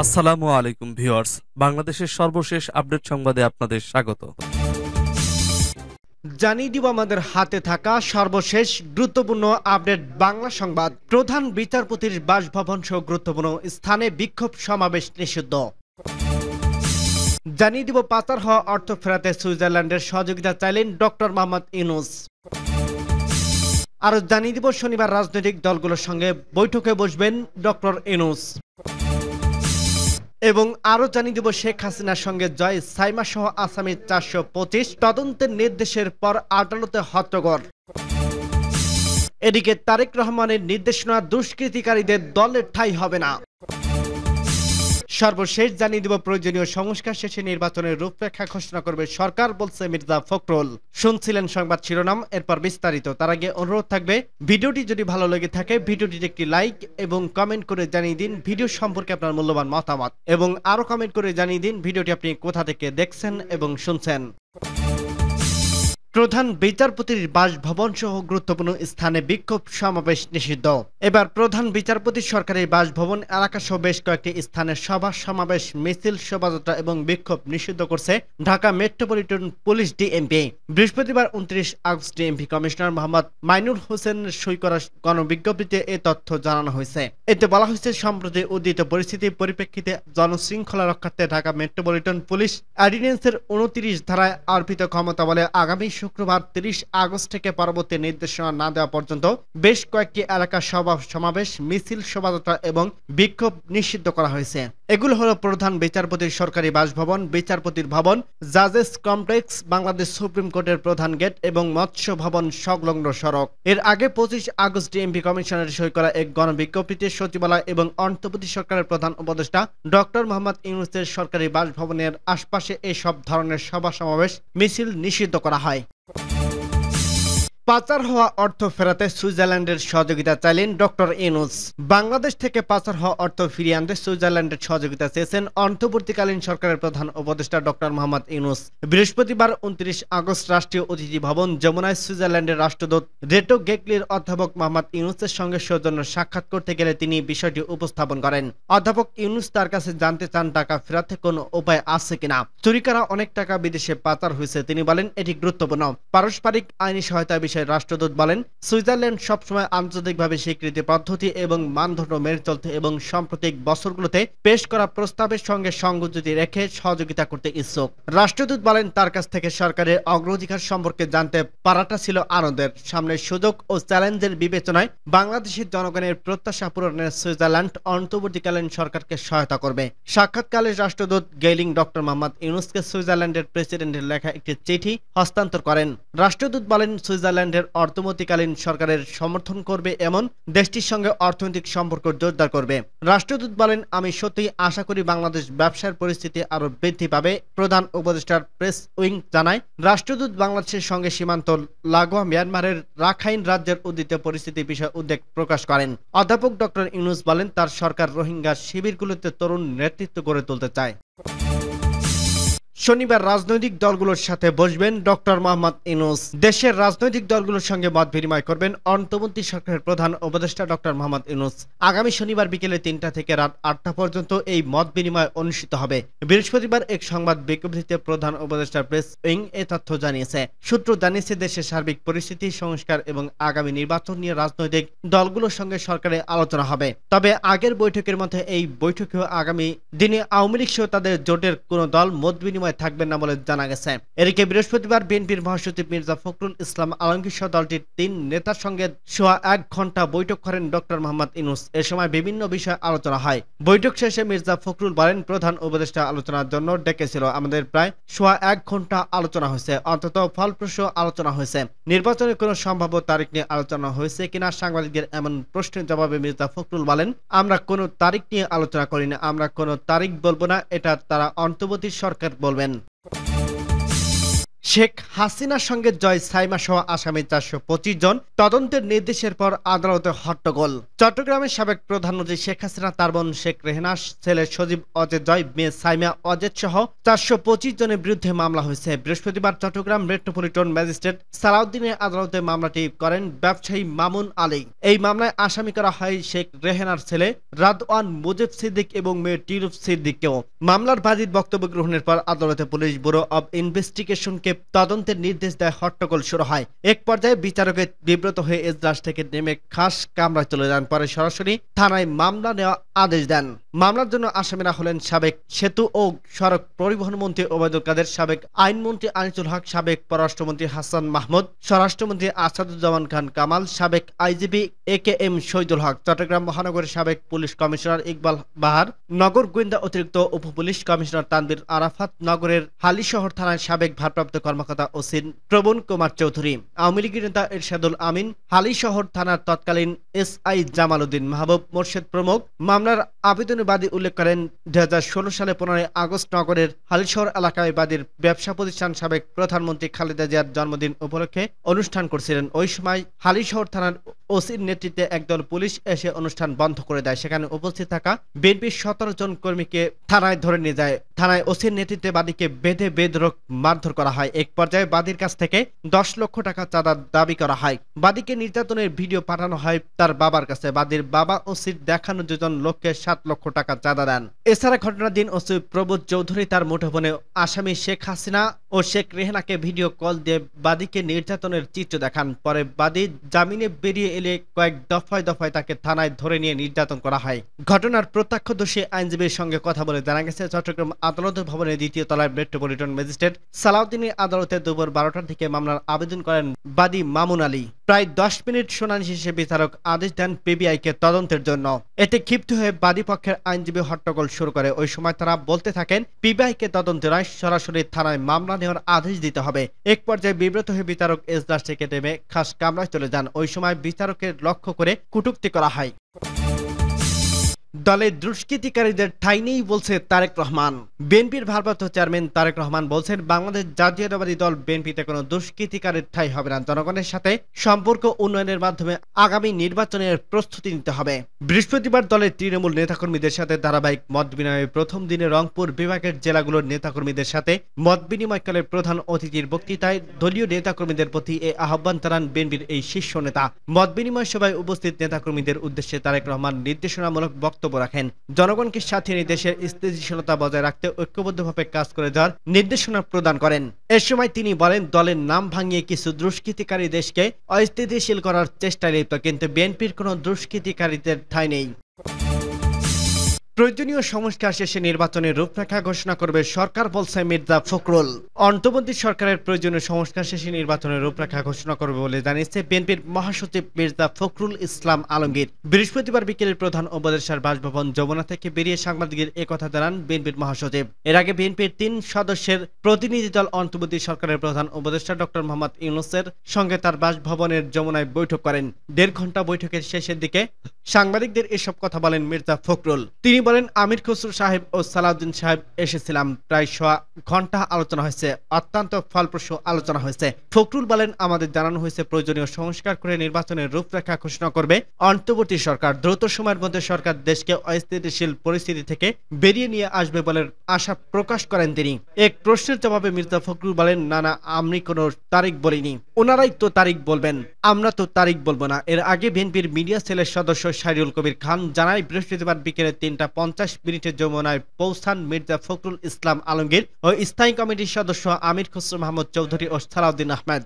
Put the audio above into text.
আসসালামু আলাইকুম ভিউয়ার্স, বাংলাদেশের সর্বশেষ আপডেট সংবাদে আপনাদের স্বাগত। জানিয়ে দিব আমাদের হাতে থাকা সর্বশেষ গুরুত্বপূর্ণ আপডেট বাংলা সংবাদ। প্রধান বিচারপতির বাসভবন সহ গুরুত্বপূর্ণ স্থানে বিক্ষোভ সমাবেশ নিষিদ্ধ। জানিয়ে দিব পাচার হওয়া অর্থ ফেরাতে সুইজারল্যান্ডের সহযোগিতা চাইলেন ডক্টর মোহাম্মদ ইউনূস। আরও জানিয়ে দিব শনিবার রাজনৈতিক দলগুলোর সঙ্গে বৈঠকে বসবেন ডক্টর ইউনূস। এবং আরো জানিয়ে দেব শেখ হাসিনার সঙ্গে জয় সাইমা সহ আসামি 425 তদন্তের নির্দেশের পর আদালতে হট্টগোল। এদিকে তারেক রহমানের নির্দেশনা দুষ্কৃতিকারীদের দলের ঠাঁই হবে না। সর্বশেষ জানিয়ে দেব প্রয়োজনীয় সংস্কার শেষে নির্বাচনের রূপরেখা ঘোষণা করবে সরকার, বলছে মির্জা ফখরুল। শুনছিলেন সংবাদ শিরোনাম, এরপর বিস্তারিত। তার আগে অনুরোধ থাকবে, ভিডিওটি যদি ভালো লেগে থাকে ভিডিওটিতে একটি লাইক এবং কমেন্ট করে জানিয়ে দিন ভিডিও সম্পর্কে আপনার মূল্যবান মতামত, এবং আরো কমেন্ট করে জানিয়ে দিন ভিডিওটি আপনি কোথা থেকে দেখছেন এবং শুনছেন। প্রধান বিচারপতির বাসভবন সহ গুরুত্বপূর্ণ স্থানে বিক্ষোভ সমাবেশ নিষিদ্ধ। এবার প্রধান বিচারপতি সরকারি বাসভবন এলাকা সহ বেশ কয়েকটি স্থানে সভা সমাবেশ, মিছিল, শোভাযাত্রা এবং বিক্ষোভ নিষিদ্ধ করছে ঢাকা মেট্রোপলিটন পুলিশ ডিএমপি। বৃহস্পতিবার 29 August DMP commissioner Mohammad Mainur Hossain সই করা গণবিজ্ঞপ্তিতে এ তথ্য জানানো হয়েছে। এতে বলা হয়েছে, সম্প্রতি উদ্ভূত পরিস্থিতির পরিপ্রেক্ষিতে জনশৃঙ্খলা রক্ষার্থে ঢাকা মেট্রোপলিটন পুলিশ অর্ডিন্যান্সের 29 ধারায় অর্পিত ক্ষমতা বলে আগামী শুক্রবার 30 আগস্ট থেকে পরবর্তী নির্দেশনা না দেওয়া পর্যন্ত বেশ কয়েকটি এলাকা সভা সমাবেশ, মিছিল, শোভাযাত্রা এবং বিক্ষোভ নিষিদ্ধ করা হয়েছে। এগুলো হলো প্রধান বিচারপতির সরকারি বাসভবন, বিচারপতির ভবন, জাজেস কমপ্লেক্স, বাংলাদেশ সুপ্রিম কোর্টের প্রধান গেট এবং মৎস্য ভবন সংলগ্ন সড়ক। এর আগে 25 আগস্ট ডিএমপি কমিশনের সই করা এক গণবিজ্ঞপ্তিতে সচিবালয় এবং অন্তর্বর্তী সরকারের প্রধান উপদেষ্টা ডক্টর মোহাম্মদ ইউনূসের সরকারি বাসভবনের আশপাশে এসব ধরনের সভা সমাবেশ, মিছিল নিষিদ্ধ করা হয়। পাচার হওয়া অর্থ ফেরাতে সুইজারল্যান্ডের সহযোগিতা চাইলেন ডক্টর ইউনূস। বাংলাদেশ থেকে পাচার হওয়া অর্থ ফিরিয়ে আনতে সুইজারল্যান্ডের সহযোগিতা চেয়েছেন অন্তর্বর্তীকালীন সরকারের প্রধান উপদেষ্টা ডক্টর মোহাম্মদ ইউনূস। বৃহস্পতিবার 29 আগস্ট রাষ্ট্রীয় অতিথি ভবন যমুনায় সুইজারল্যান্ডের রাষ্ট্রদূত রেটো গেকলির অধ্যাপক মোহাম্মদ ইউনূসের সঙ্গে সৌজন্য সাক্ষাৎ করতে গেলে তিনি বিষয়টি উপস্থাপন করেন। অধ্যাপক ইউনূস তার কাছে জানতে চান টাকা ফেরাতে কোনো উপায় আছে কিনা। চুরি করা অনেক টাকা বিদেশে পাচার হয়েছে। তিনি বলেন, এটি গুরুত্বপূর্ণ। পারস্পরিক আইনি সহায়তা বিষয়ে রাষ্ট্রদূত বলেন, সুইজারল্যান্ড সবসময় আন্তর্জাতিকভাবে স্বীকৃতি পদ্ধতি এবং মানদণ্ড মেনে চলতে এবং সাম্প্রতিক বছরগুলোতে পেশ করা প্রস্তাবের সঙ্গে সংগতি রেখে সহযোগিতা করতে ইচ্ছুক। রাষ্ট্রদূত বলেন, তার কাছ থেকে সরকারের অগ্রাধিকার সম্পর্কে জানতে পারাটা ছিল আনন্দের। সামনের সুযোগ ও চ্যালেঞ্জের বিবেচনায় বাংলাদেশের জনগণের প্রত্যাশা পূরণে সুইজারল্যান্ড অন্তর্বর্তীকালীন সরকারকে সহায়তা করবে। সাক্ষাৎকালে রাষ্ট্রদূত গেইলিং ডক্টর মোহাম্মদ ইউনূসকে সুইজারল্যান্ডের প্রেসিডেন্টের লেখা একটি চিঠি হস্তান্তর করেন। রাষ্ট্রদূত বলেন, সুইজারল্যান্ডের অন্তর্বর্তীকালীন সরকারের সমর্থন করবে এবং দেশটির সঙ্গে অর্থনৈতিক সম্পর্ক জোরদার করবে। রাষ্ট্রদূত বলেন, আমি সত্যিই আশা করি বাংলাদেশ ব্যবসার পরিস্থিতি আরো বৃদ্ধি পাবে। প্রধান উপদেষ্টার প্রেস উইং জানায়, রাষ্ট্রদূত বাংলাদেশের সঙ্গে সীমান্ত লাগোয়া মিয়ানমারের রাখাইন রাজ্যের উদ্ভূত পরিস্থিতি বিষয়ে উদ্বেগ প্রকাশ করেন। অধ্যাপক ডক্টর ইউনূস বলেন, তার সরকার রোহিঙ্গা শিবিরগুলোতে তরুণ নেতৃত্ব গড়ে তুলতে চায়। শনিবার রাজনৈতিক দলগুলোর সাথে বসবেন ডক্টর মোহাম্মদ ইউনূস। দেশের রাজনৈতিক দলগুলোর সঙ্গে মত বিনিময় করবেন অন্তর্বর্তী সরকারের প্রধান উপদেষ্টা ডক্টর মোহাম্মদ ইউনূস। আগামী শনিবার বিকেলে 3টা থেকে রাত 8টা পর্যন্ত এই মত বিনিময় অনুষ্ঠিত হবে। বৃহস্পতিবার এক সংবাদ বিজ্ঞপ্তিতে প্রধান উপদেষ্টার প্রেস উইং এ তথ্য জানিয়েছে। সূত্র জানিয়েছে, দেশের সার্বিক পরিস্থিতি, সংস্কার এবং আগামী নির্বাচন নিয়ে রাজনৈতিক দলগুলোর সঙ্গে সরকারে আলোচনা হবে। তবে আগের বৈঠকের মধ্যে এই বৈঠকেও আগামী দিনে আওয়ামী লীগ সহ তাদের জোটের কোনো দল মত বিনিময় থাকবেন না বলে জানা গেছে। এদিকে বৃহস্পতিবার বিএনপির মহাসচিব মির্জা ফখরুল ইসলাম আলমগীর সহ দলটির 3 নেতার সঙ্গে সোয়া 1 ঘন্টা বৈঠক করেন ডক্টর মোহাম্মদ ইউনূস। এ সময় বিভিন্ন বিষয়ে আলোচনা হয়। বৈঠক শেষে মির্জা ফখরুল বলেন, প্রধান উপদেষ্টা আলোচনার জন্য ডেকেছিল। আমাদের প্রায় সোয়া 1 ঘন্টা আলোচনা হয়েছে, অন্তত ফলপ্রসূ আলোচনা হয়েছে। নির্বাচনের কোনো সম্ভাব্য তারিখ নিয়ে আলোচনা হয়েছে কিনা সাংবাদিকদের এমন প্রশ্নের জবাবে মির্জা ফখরুল বলেন, আমরা কোনো তারিখ নিয়ে আলোচনা করি না, আমরা কোনো তারিখ বলবো না, এটা তারা অন্তর্বর্তী সরকার বলবেন। শেখ হাসিনার সঙ্গে জয় সাইমা সহ আসামি 425 জন তদন্তের নির্দেশের পর আদালতে হট্টগোল। চট্টগ্রামের সাবেক প্রধানমন্ত্রী শেখ হাসিনা, তার বোন শেখ রেহেনার ছেলে সজীব অজয় জয়, মেয়ে সাইমা অজেদ সহ 425 জনের বিরুদ্ধে মামলা হয়েছে। বৃহস্পতিবার চট্টগ্রাম মেট্রোপলিটন ম্যাজিস্ট্রেট সালাউদ্দিনের আদালতে মামলাটি করেন ব্যবসায়ী মামুন আলী। এই মামলায় আসামি করা হয় শেখ রেহেনার ছেলে রাদওয়ান মুজিব সিদ্দিক এবং মেয়ে টিরুফ সিদ্দিককেও। মামলার বাদীর বক্তব্য গ্রহণের পর আদালতে পুলিশ ব্যুরো অব ইনভেস্টিগেশনকে তদন্তের নির্দেশ দেয়। হট্টগোল শুরু হয়। এক পর্যায়ে বিচারকের বিব্রত হয়ে এজলাস থেকে নেমে খাস কামরায় চলে যান। পরে সরাসরি থানায় মামলা নেওয়া আদেশ দেন। মামলার জন্য আসামিরা হলেন সাবেক সেতু ও সড়ক পরিবহন মন্ত্রী ওবায়দুল কাদের, সাবেক আইনমন্ত্রী আনিসুল হক, সাবেক পররাষ্ট্রমন্ত্রী হাসান মাহমুদ, স্বরাষ্ট্রমন্ত্রী আসাদুজ্জামান খান কামাল, সাবেক আইজিপি AKM শহীদুল হক, চট্টগ্রাম মহানগরের সাবেক পুলিশ কমিশনার ইকবাল বাহার, নগর গোয়েন্দা অতিরিক্ত উপপুলিশ কমিশনার তানভীর আরাফাত, নগরের হালিশহর থানার সাবেক ভারপ্রাপ্ত কর্মকর্তা ওসি প্রবণ কুমার চৌধুরী, আওয়ামী লীগের নেতা এরশাদুল আমিন, হালিশহর থানার তৎকালীন SI জামাল উদ্দিন, মাহবুব মোর্শেদ প্রমুখ। মামলার আবেদনে বাদী উল্লেখ করেন 2016 সালে 15 আগস্ট নগরের হালিশহর এলাকায় বাদীর ব্যবসা প্রতিষ্ঠান সাবেক প্রধানমন্ত্রী খালেদা জিয়ার জন্মদিন উপলক্ষে অনুষ্ঠান করছিলেন। ওই সময় হালিশহর থানার ওসির নেতৃত্বে একদল পুলিশ এসে অনুষ্ঠান বন্ধ করে দেয়। সেখানে উপস্থিত থাকা বিএনপির 17 জন কর্মীকে থানায় ধরে নিয়ে যায়। থানায় ওসির নেতৃত্বে বাদীকে বেঁধে বেধড়ক মারধর করা হয়। এক পর্যায়ে বাদীর কাছ থেকে 10 লক্ষ টাকা চাঁদা দাবি করা হয়। বাদীকে নির্যাতনের ভিডিও পাঠানো হয় তার বাবার কাছে। বাদীর বাবা ওসির দেখানো 2 জন লোককে 7 লক্ষ টাকা চাঁদা দেন। এছাড়া ঘটনার দিন ওসি প্রবোধ চৌধুরী তার মুঠোফোনে আসামি শেখ হাসিনা ও শেখ রেহেনাকে ভিডিও কল দিয়ে বাদীকে নির্যাতনের চিত্র দেখান। পরে বাদী জামিনে বেরিয়ে এলে কয়েক দফায় দফায় তাকে থানায় ধরে নিয়ে নির্যাতন করা হয়। ঘটনার প্রত্যক্ষদর্শী আইনজীবীর সঙ্গে কথা বলে জানা গেছে, চট্টগ্রাম আদালত ভবনের 2য় তলায় মেট্রোপলিটন ম্যাজিস্ট্রেট সালাউদ্দিনের আদালতে দুপুর 12টার দিকে মামলার আবেদন করেন বাদী মামুন আলী। প্রায় 10 মিনিট শুনানি শেষে বিচারক আদেশ দেন PBI-কে তদন্তের জন্য। এতে ক্ষিপ্ত হয়ে বাদী পক্ষের আইনজীবী হট্টগোল শুরু করে। ওই সময় তারা বলতে থাকেন, PBI-কে তদন্তে নয়, সরাসরি থানায় মামলা নেওয়ার আদেশ দিতে হবে। এক পর্যায়ে বিব্রত হয়ে বিচারক এজলাস থেকে নেমে খাস কামরায় চলে যান। ওই সময় বিচারকের লক্ষ্য করে কটূক্তি করা হয়। দলে দুষ্কৃতিকারীদের ঠাঁই নেই বলছে তারেক রহমান। বিএনপির ভারপ্রাপ্ত চেয়ারম্যান তারেক রহমান বলছেন, বাংলাদেশ জাতীয়তাবাদী দল বিএনপিতে কোনো দুষ্কৃতিকারীর ঠাঁই হবে না। জনগণের সাথে সম্পর্ক উন্নয়নের মাধ্যমে আগামী নির্বাচনের প্রস্তুতি নিতে হবে। বৃহস্পতিবার দলের তৃণমূল নেতাকর্মীদের সাথে ধারাবাহিক মত বিনিময়ে প্রথম দিনে রংপুর বিভাগের জেলাগুলোর নেতাকর্মীদের সাথে মত বিনিময়কালে প্রধান অতিথির বক্তৃতায় দলীয় নেতাকর্মীদের প্রতি এ আহ্বান জানান বিএনপির এই শীর্ষ নেতা। মত বিনিময় সভায় উপস্থিত নেতাকর্মীদের উদ্দেশ্যে তারেক রহমান নির্দেশনামূলক বক্তব্য রাখেন। জনগণকে সাথে নিয়ে দেশের স্থিতিশীলতা বজায় রাখতে ঐক্যবদ্ধভাবে কাজ করে যাওয়ার নির্দেশনা প্রদান করেন। এ সময় তিনি বলেন, দলের নাম ভাঙিয়ে কিছু দুষ্কৃতিকারী দেশকে অস্থিতিশীল করার চেষ্টায় লিপ্ত, কিন্তু বিএনপির কোনো দুষ্কৃতিকারীদের ঠাঁই নেই। প্রয়োজনীয় সংস্কার শেষে নির্বাচনের রূপরেখা ঘোষণা করবে সরকার, বলছে মির্জা ফখরুল। অন্তর্বর্তী সরকারের প্রয়োজনীয় সংস্কার শেষে নির্বাচনের রূপরেখা ঘোষণা করবে বলে জানিয়েছে বিএনপির মহাসচিব মির্জা ফখরুল ইসলাম আলমগীর। বৃহস্পতিবার বিকেলে প্রধান উপদেষ্টার বাসভবন যমুনা থেকে বেরিয়ে সাংবাদিকদের একথা জানান বিএনপির মহাসচিব। এর আগে বিএনপির 3 সদস্যের প্রতিনিধি দল অন্তর্বর্তী সরকারের প্রধান উপদেষ্টা ডক্টর মোহাম্মদ ইউনূসের সঙ্গে তার বাসভবনের যমুনায় বৈঠক করেন। 1.5 ঘন্টা বৈঠকের শেষের দিকে সাংবাদিকদের এসব কথা বলেন মির্জা ফখরুল। তিনি বলেন, আমির খসরু সাহেব ও সালাউদ্দিন সাহেব এসেছিলাম, প্রায় 1.5 ঘন্টা আলোচনা হয়েছে, অত্যন্ত ফলপ্রসূ আলোচনা হয়েছে। ফখরুল বলেন, আমাদের জানানো হয়েছে প্রয়োজনীয় সংস্কার করে নির্বাচনের রূপরেখা ঘোষণা করবে অন্তর্বর্তী সরকার। দ্রুত সময়ের মধ্যে সরকার দেশকে অস্থিতিশীল পরিস্থিতি থেকে বেরিয়ে নিয়ে আসবে বলে আশা প্রকাশ করেন তিনি। এক প্রশ্নের জবাবে মির্জা ফখরুল বলেন, না, আমি কোনো তারিখ বলিনি, ওনারাই তো তারিখ বলবেন, আমরা তো তারিখ বলবো না। এর আগে বিএনপির মিডিয়া সেলের সদস্য শাহরিউল কবির খান জানায়, বৃহস্পতিবার বিকেলে 3:50 মিনিটে যমুনায় পৌঁছান মির্জা ফখরুল ইসলাম আলমগীর ও স্থায়ী কমিটির সদস্য আমির খসরু মাহমুদ চৌধুরী ও সালাউদ্দিন আহমেদ।